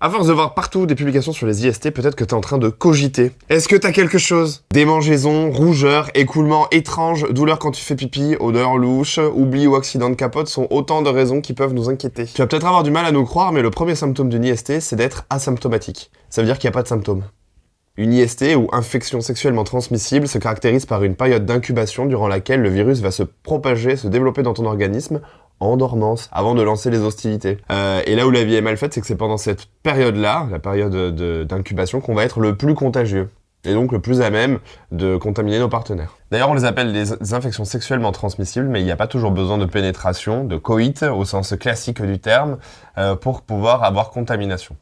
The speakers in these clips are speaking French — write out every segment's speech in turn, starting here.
À force de voir partout des publications sur les IST, peut-être que t'es en train de cogiter. Est-ce que t'as quelque chose? Démangeaisons, rougeur, écoulement étrange, douleur quand tu fais pipi, odeur louche, oubli ou accident de capote sont autant de raisons qui peuvent nous inquiéter. Tu vas peut-être avoir du mal à nous croire, mais le premier symptôme d'une IST, c'est d'être asymptomatique. Ça veut dire qu'il n'y a pas de symptômes. Une IST, ou infection sexuellement transmissible, se caractérise par une période d'incubation durant laquelle le virus va se propager, se développer dans ton organisme en dormance, avant de lancer les hostilités. Et là où la vie est mal faite, c'est que c'est pendant cette période-là, la période d'incubation, qu'on va être le plus contagieux. Et donc le plus à même de contaminer nos partenaires. D'ailleurs, on les appelle les infections sexuellement transmissibles, mais il n'y a pas toujours besoin de pénétration, de coït, au sens classique du terme, pour pouvoir avoir contamination.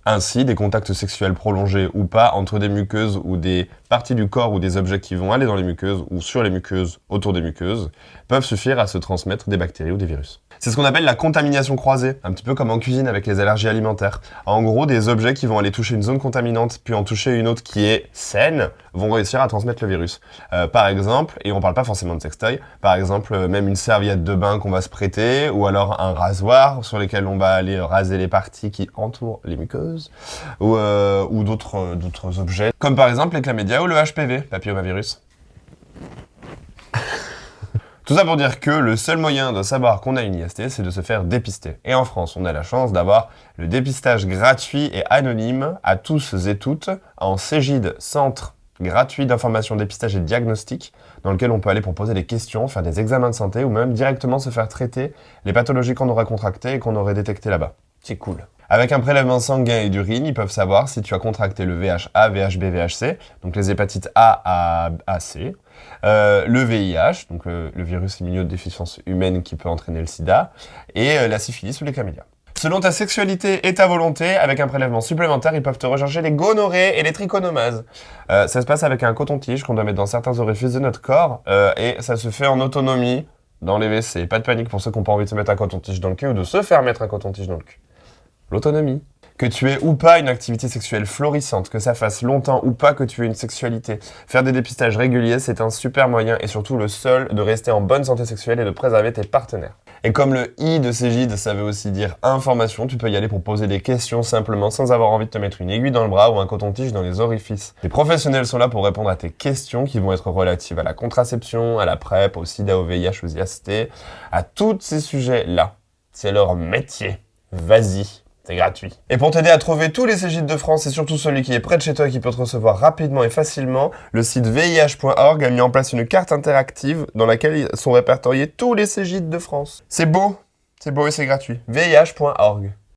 Ainsi, des contacts sexuels prolongés ou pas entre des muqueuses ou des parties du corps ou des objets qui vont aller dans les muqueuses ou sur les muqueuses, autour des muqueuses, peuvent suffire à se transmettre des bactéries ou des virus. C'est ce qu'on appelle la contamination croisée, un petit peu comme en cuisine avec les allergies alimentaires. En gros, des objets qui vont aller toucher une zone contaminante puis en toucher une autre qui est saine vont réussir à transmettre le virus. Par exemple, et on parle pas forcément de sextoy, par exemple même une serviette de bain qu'on va se prêter ou alors un rasoir sur lequel on va aller raser les parties qui entourent les muqueuses ou d'autres objets, comme par exemple les chlamydia ou le HPV, papillomavirus. Tout ça pour dire que le seul moyen de savoir qu'on a une IST, c'est de se faire dépister. Et en France, on a la chance d'avoir le dépistage gratuit et anonyme à tous et toutes en Cégide, Centre gratuit d'information, dépistage et diagnostic, dans lequel on peut aller pour poser des questions, faire des examens de santé ou même directement se faire traiter les pathologies qu'on aura contractées et qu'on aurait détectées là-bas. C'est cool. Avec un prélèvement sanguin et d'urine, ils peuvent savoir si tu as contracté le VHA, VHB, VHC, donc les hépatites A à C, le VIH, donc le virus immunodéficience humaine qui peut entraîner le sida, et la syphilis ou les chlamydia. Selon ta sexualité et ta volonté, avec un prélèvement supplémentaire, ils peuvent te rechercher les gonorrhées et les trichomonases. Ça se passe avec un coton-tige qu'on doit mettre dans certains orifices de notre corps, et ça se fait en autonomie dans les WC. Pas de panique pour ceux qui n'ont pas envie de se mettre un coton-tige dans le cul ou de se faire mettre un coton-tige dans le cul. L'autonomie. Que tu aies ou pas une activité sexuelle florissante, que ça fasse longtemps ou pas que tu aies une sexualité. Faire des dépistages réguliers, c'est un super moyen et surtout le seul de rester en bonne santé sexuelle et de préserver tes partenaires. Et comme le I de Cégide, ça veut aussi dire information, tu peux y aller pour poser des questions simplement sans avoir envie de te mettre une aiguille dans le bras ou un coton-tige dans les orifices. Les professionnels sont là pour répondre à tes questions qui vont être relatives à la contraception, à la PrEP, au sida, au VIH, aux IST, à tous ces sujets-là. C'est leur métier. Vas-y. C'est gratuit. Et pour t'aider à trouver tous les Cégides de France et surtout celui qui est près de chez toi et qui peut te recevoir rapidement et facilement, le site VIH.org a mis en place une carte interactive dans laquelle sont répertoriés tous les Cégides de France. C'est beau et c'est gratuit. VIH.org.